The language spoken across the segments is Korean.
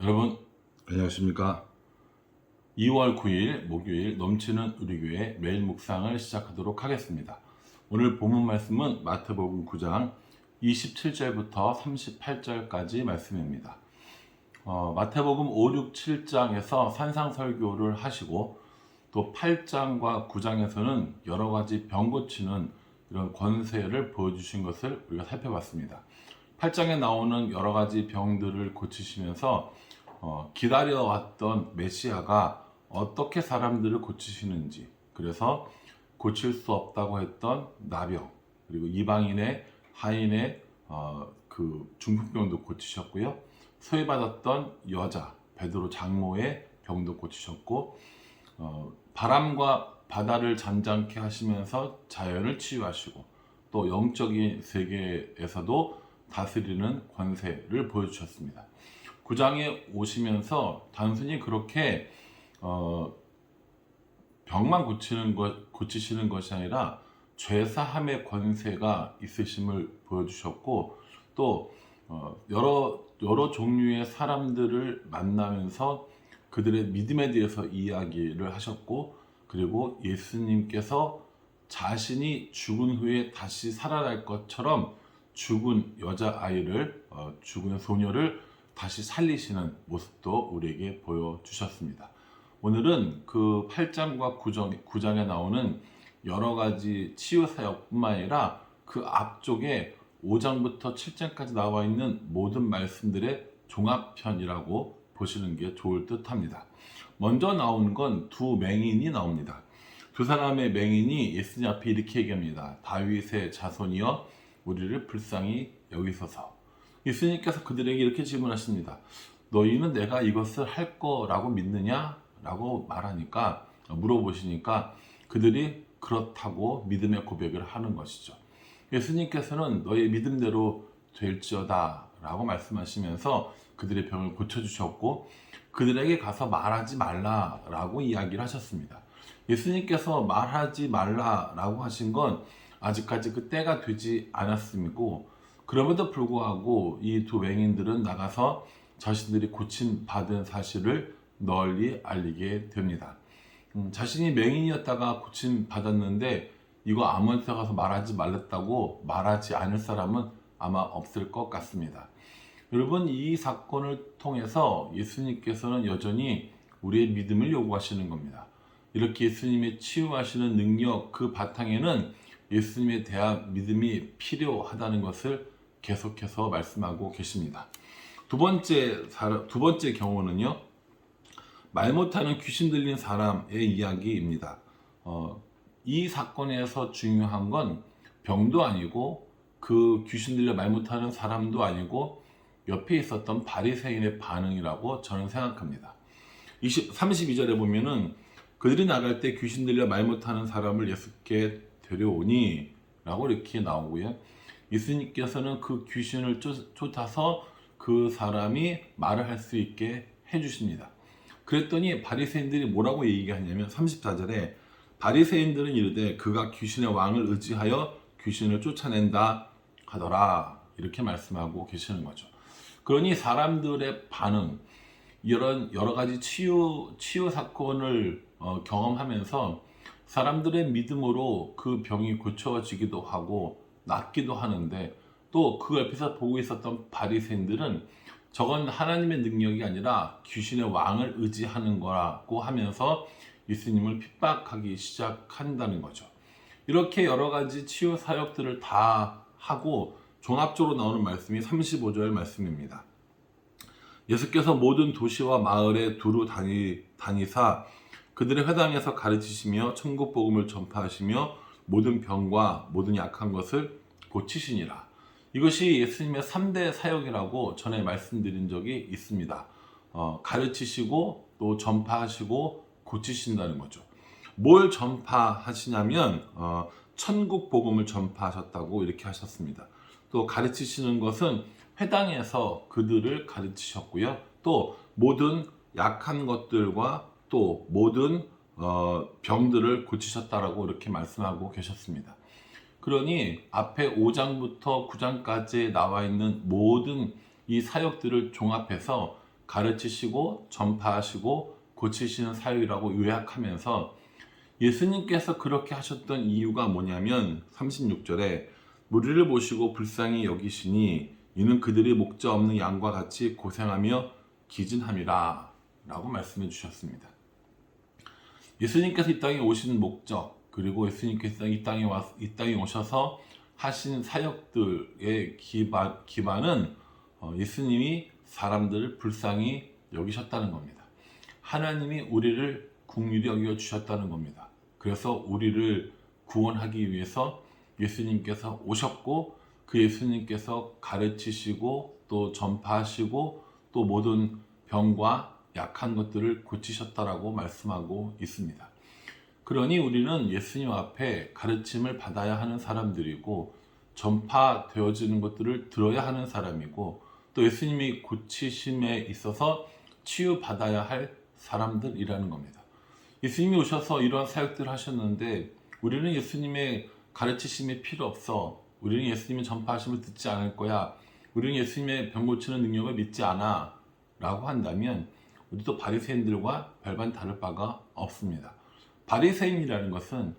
여러분 안녕하십니까. 2월 9일 목요일 넘치는 우리 교회 매일 묵상을 시작하도록 하겠습니다. 오늘 본문 말씀은 마태복음 9장 27절부터 38절까지 말씀입니다. 마태복음 5, 6, 7장에서 산상설교를 하시고 또 8장과 9장에서는 여러 가지 병 고치는 이런 권세를 보여주신 것을 우리가 살펴봤습니다. 8장에 나오는 여러 가지 병들을 고치시면서 기다려왔던 메시아가 어떻게 사람들을 고치시는지, 그래서 고칠 수 없다고 했던 나병, 그리고 이방인의 하인의 그 중풍병도 고치셨고요. 소외받았던 여자 베드로 장모의 병도 고치셨고, 바람과 바다를 잠잠케 하시면서 자연을 치유하시고, 또 영적인 세계에서도 다스리는 권세를 보여주셨습니다. 9장에 오시면서 단순히 그렇게 병만 고치시는 것이 아니라 죄사함의 권세가 있으심을 보여주셨고, 또 여러 종류의 사람들을 만나면서 그들의 믿음에 대해서 이야기를 하셨고, 그리고 예수님께서 자신이 죽은 후에 다시 살아날 것처럼 죽은 여자아이를, 죽은 소녀를 다시 살리시는 모습도 우리에게 보여주셨습니다. 오늘은 그 8장과 9장에 나오는 여러 가지 치유 사역뿐만 아니라 그 앞쪽에 5장부터 7장까지 나와 있는 모든 말씀들의 종합편이라고 보시는 게 좋을 듯 합니다. 먼저 나오는 건 두 맹인이 나옵니다. 두 사람의 맹인이 예수님 앞에 이렇게 얘기합니다. 다윗의 자손이여 우리를 불쌍히 여기소서. 예수님께서 그들에게 이렇게 질문하십니다. 너희는 내가 이것을 할 거라고 믿느냐? 라고 물어보시니까 그들이 그렇다고 믿음의 고백을 하는 것이죠. 예수님께서는 너의 믿음대로 될지어다 라고 말씀하시면서 그들의 병을 고쳐주셨고, 그들에게 가서 말하지 말라라고 이야기를 하셨습니다. 예수님께서 말하지 말라라고 하신 건 아직까지 그 때가 되지 않았음이고, 그럼에도 불구하고 이 두 맹인들은 나가서 자신들이 고침 받은 사실을 널리 알리게 됩니다. 자신이 맹인이었다가 고침 받았는데 이거 아무한테 가서 말하지 말랬다고 말하지 않을 사람은 아마 없을 것 같습니다. 여러분, 이 사건을 통해서 예수님께서는 여전히 우리의 믿음을 요구하시는 겁니다. 이렇게 예수님의 치유하시는 능력, 그 바탕에는 예수님에 대한 믿음이 필요하다는 것을 계속해서 말씀하고 계십니다. 두 번째 경우는요, 말 못하는 귀신 들린 사람의 이야기입니다. 이 사건에서 중요한 건 병도 아니고 그 귀신 들려 말 못하는 사람도 아니고 옆에 있었던 바리새인의 반응이라고 저는 생각합니다. 32절에 보면은 그들이 나갈 때 귀신 들려 말 못하는 사람을 예수께 데려오니 라고 이렇게 나오고요. 예수님께서는 그 귀신을 쫓아서 그 사람이 말을 할 수 있게 해주십니다. 그랬더니 바리새인들이 뭐라고 얘기하냐면 34절에 바리새인들은 이르되 그가 귀신의 왕을 의지하여 귀신을 쫓아낸다 하더라, 이렇게 말씀하고 계시는 거죠. 그러니 사람들의 반응, 이런 여러 가지 치유 사건을 경험하면서 사람들의 믿음으로 그 병이 고쳐지기도 하고 낫기도 하는데, 또 그 옆에서 보고 있었던 바리새인들은 저건 하나님의 능력이 아니라 귀신의 왕을 의지하는 거라고 하면서 예수님을 핍박하기 시작한다는 거죠. 이렇게 여러 가지 치유 사역들을 다 하고 종합적으로 나오는 말씀이 35절 말씀입니다. 예수께서 모든 도시와 마을에 두루 다니사 그들의 회당에서 가르치시며 천국 복음을 전파하시며 모든 병과 모든 약한 것을 고치시니라. 이것이 예수님의 3대 사역이라고 전에 말씀드린 적이 있습니다. 가르치시고 또 전파하시고 고치신다는 거죠. 뭘 전파하시냐면 천국 복음을 전파하셨다고 이렇게 하셨습니다. 또 가르치시는 것은 회당에서 그들을 가르치셨고요. 또 모든 약한 것들과 또 모든 병들을 고치셨다라고 이렇게 말씀하고 계셨습니다. 그러니 앞에 5장부터 9장까지 나와 있는 모든 이 사역들을 종합해서 가르치시고 전파하시고 고치시는 사역이라고 요약하면서 예수님께서 그렇게 하셨던 이유가 뭐냐면 36절에 무리를 보시고 불쌍히 여기시니 이는 그들이 목자 없는 양과 같이 고생하며 기진함이라 라고 말씀해 주셨습니다. 예수님께서 이 땅에 오신 목적, 그리고 예수님께서 이 땅에 오셔서 하신 사역들의 기반은 예수님이 사람들을 불쌍히 여기셨다는 겁니다. 하나님이 우리를 긍휼히 여겨 주셨다는 겁니다. 그래서 우리를 구원하기 위해서 예수님께서 오셨고, 그 예수님께서 가르치시고 또 전파하시고 또 모든 병과 약한 것들을 고치셨다라고 말씀하고 있습니다. 그러니 우리는 예수님 앞에 가르침을 받아야 하는 사람들이고, 전파되어지는 것들을 들어야 하는 사람이고, 또 예수님이 고치심에 있어서 치유받아야 할 사람들이라는 겁니다. 예수님이 오셔서 이러한 사역들을 하셨는데 우리는 예수님의 가르치심이 필요 없어, 우리는 예수님의 전파하심을 듣지 않을 거야, 우리는 예수님의 병 고치는 능력을 믿지 않아 라고 한다면 우리도 바리새인들과 별반 다를 바가 없습니다. 바리새인이라는 것은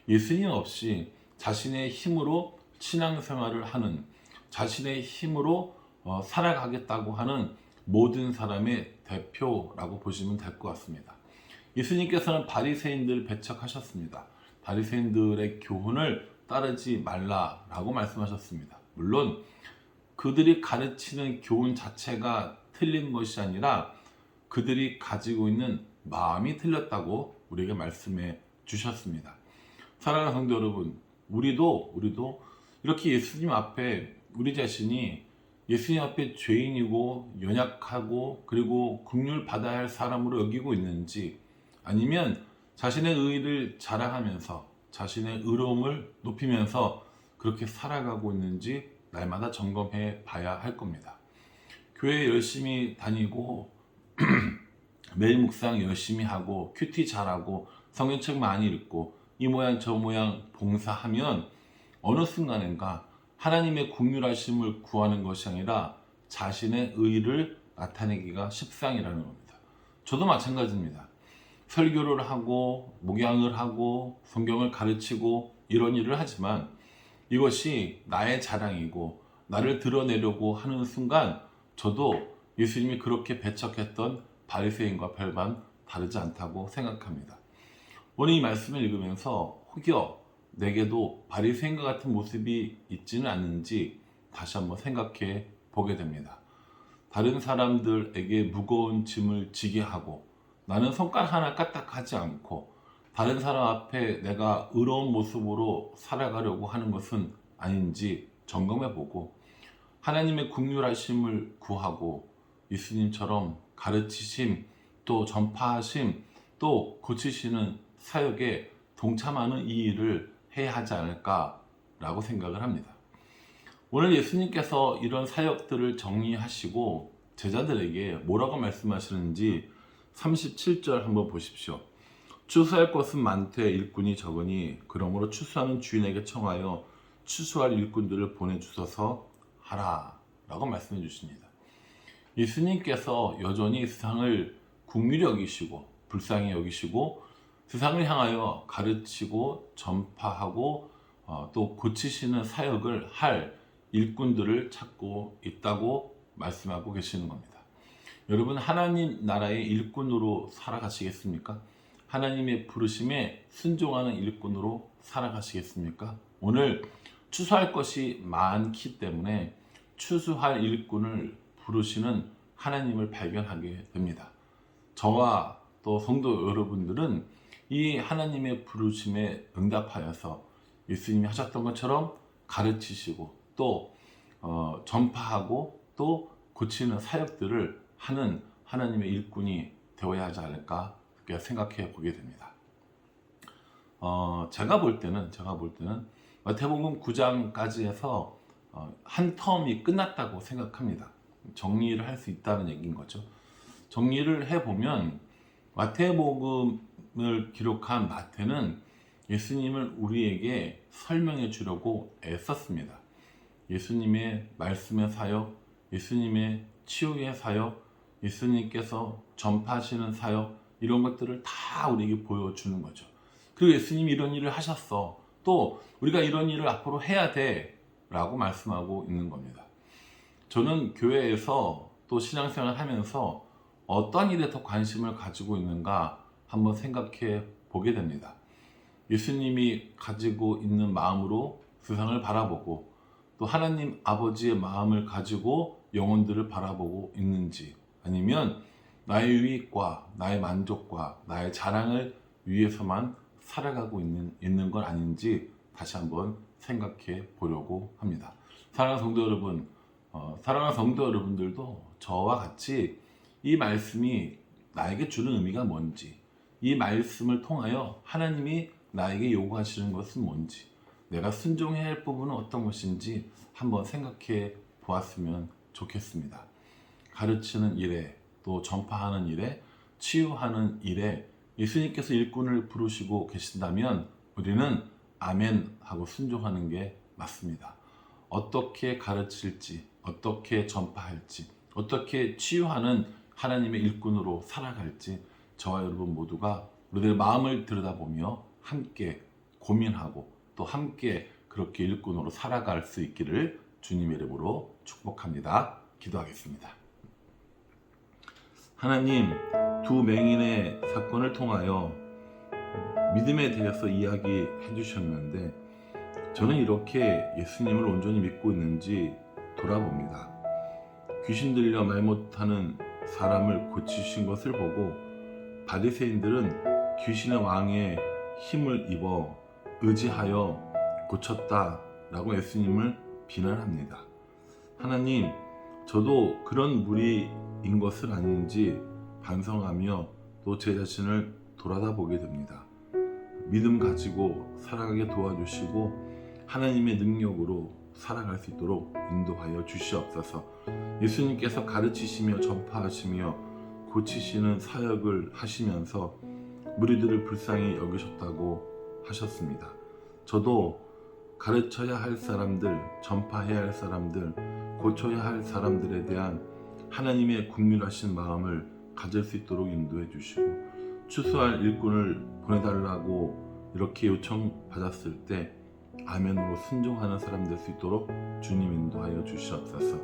예수님 없이 자신의 힘으로 신앙생활을 하는, 자신의 힘으로 살아가겠다고 하는 모든 사람의 대표라고 보시면 될 것 같습니다. 예수님께서는 바리새인들을 배척하셨습니다. 바리새인들의 교훈을 따르지 말라라고 말씀하셨습니다. 물론 그들이 가르치는 교훈 자체가 틀린 것이 아니라 그들이 가지고 있는 마음이 틀렸다고 우리에게 말씀해 주셨습니다. 사랑하는 성도 여러분, 우리도 이렇게 예수님 앞에 우리 자신이 예수님 앞에 죄인이고 연약하고 그리고 긍휼 받아야 할 사람으로 여기고 있는지, 아니면 자신의 의의를 자랑하면서 자신의 의로움을 높이면서 그렇게 살아가고 있는지 날마다 점검해 봐야 할 겁니다. 교회 열심히 다니고 매일 묵상 열심히 하고 큐티 잘하고 성경책 많이 읽고 이 모양 저 모양 봉사하면 어느 순간인가 하나님의 긍휼하심을 구하는 것이 아니라 자신의 의의를 나타내기가 십상이라는 겁니다. 저도 마찬가지입니다. 설교를 하고 목양을 하고 성경을 가르치고 이런 일을 하지만 이것이 나의 자랑이고 나를 드러내려고 하는 순간 저도 예수님이 그렇게 배척했던 바리새인과 별반 다르지 않다고 생각합니다. 오늘 이 말씀을 읽으면서 혹여 내게도 바리새인과 같은 모습이 있지는 않는지 다시 한번 생각해 보게 됩니다. 다른 사람들에게 무거운 짐을 지게 하고 나는 손가락 하나 까딱하지 않고 다른 사람 앞에 내가 의로운 모습으로 살아가려고 하는 것은 아닌지 점검해 보고 하나님의 긍휼하심을 구하고 예수님처럼 가르치심 또 전파하심 또 고치시는 사역에 동참하는 이 일을 해야 하지 않을까라고 생각을 합니다. 오늘 예수님께서 이런 사역들을 정리하시고 제자들에게 뭐라고 말씀하시는지 37절 한번 보십시오. 추수할 것은 많되 일꾼이 적으니 그러므로 추수하는 주인에게 청하여 추수할 일꾼들을 보내주소서 하라 라고 말씀해 주십니다. 예수님께서 여전히 세상을 긍휼히 여기시고 불쌍히 여기시고 세상을 향하여 가르치고 전파하고 또 고치시는 사역을 할 일꾼들을 찾고 있다고 말씀하고 계시는 겁니다. 여러분, 하나님 나라의 일꾼으로 살아가시겠습니까? 하나님의 부르심에 순종하는 일꾼으로 살아가시겠습니까? 오늘 추수할 것이 많기 때문에 추수할 일꾼을 부르시는 하나님을 발견하게 됩니다. 저와 또 성도 여러분들은 이 하나님의 부르심에 응답하여서 예수님이 하셨던 것처럼 가르치시고 또 전파하고 또 고치는 사역들을 하는 하나님의 일꾼이 되어야 하지 않을까 그렇게 생각해 보게 됩니다. 제가 볼 때는 마태복음 9장까지 해서 한 텀이 끝났다고 생각합니다. 정리를 할 수 있다는 얘기인 거죠. 정리를 해보면 마태복음을 기록한 마태는 예수님을 우리에게 설명해 주려고 애썼습니다. 예수님의 말씀의 사역, 예수님의 치유의 사역, 예수님께서 전파하시는 사역 이런 것들을 다 우리에게 보여주는 거죠. 그리고 예수님이 이런 일을 하셨어. 또 우리가 이런 일을 앞으로 해야 돼 라고 말씀하고 있는 겁니다. 저는 교회에서 또 신앙생활을 하면서 어떤 일에 더 관심을 가지고 있는가 한번 생각해 보게 됩니다. 예수님이 가지고 있는 마음으로 세상을 바라보고 또 하나님 아버지의 마음을 가지고 영혼들을 바라보고 있는지, 아니면 나의 유익과 나의 만족과 나의 자랑을 위해서만 살아가고 있는 건 아닌지 다시 한번 생각해 보려고 합니다. 사랑하는 성도 여러분, 사랑하는 성도 여러분들도 저와 같이 이 말씀이 나에게 주는 의미가 뭔지, 이 말씀을 통하여 하나님이 나에게 요구하시는 것은 뭔지, 내가 순종해야 할 부분은 어떤 것인지 한번 생각해 보았으면 좋겠습니다. 가르치는 일에, 또 전파하는 일에, 치유하는 일에 예수님께서 일꾼을 부르시고 계신다면 우리는 아멘 하고 순종하는 게 맞습니다. 어떻게 가르칠지, 어떻게 전파할지, 어떻게 치유하는 하나님의 일꾼으로 살아갈지 저와 여러분 모두가 우리들의 마음을 들여다보며 함께 고민하고 또 함께 그렇게 일꾼으로 살아갈 수 있기를 주님의 이름으로 축복합니다. 기도하겠습니다. 하나님, 두 맹인의 사건을 통하여 믿음에 대해서 이야기해 주셨는데 저는 이렇게 예수님을 온전히 믿고 있는지 돌아봅니다. 귀신 들려 말 못하는 사람을 고치신 것을 보고 바리새인들은 귀신의 왕의 힘을 입어 의지하여 고쳤다라고 예수님을 비난합니다. 하나님, 저도 그런 무리인 것은 아닌지 반성하며 또 제 자신을 돌아다보게 됩니다. 믿음 가지고 살아가게 도와주시고 하나님의 능력으로 살아갈 수 있도록 인도하여 주시옵소서. 예수님께서 가르치시며 전파하시며 고치시는 사역을 하시면서 무리들을 불쌍히 여기셨다고 하셨습니다. 저도 가르쳐야 할 사람들, 전파해야 할 사람들, 고쳐야 할 사람들에 대한 하나님의 긍휼하신 마음을 가질 수 있도록 인도해 주시고 추수할 일꾼을 보내달라고 이렇게 요청받았을 때 아멘으로 순종하는 사람 될 수 있도록 주님 인도하여 주시옵소서.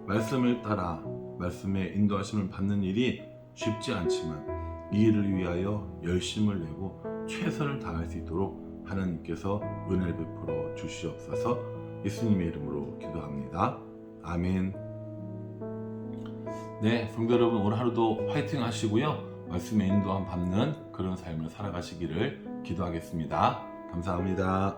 말씀을 따라 말씀의 인도하심을 받는 일이 쉽지 않지만 이 일을 위하여 열심을 내고 최선을 다할 수 있도록 하나님께서 은혜를 베풀어 주시옵소서. 예수님의 이름으로 기도합니다. 아멘. 네, 성도 여러분, 오늘 하루도 화이팅 하시고요. 말씀의 인도함 받는 그런 삶을 살아가시기를 기도하겠습니다. 감사합니다.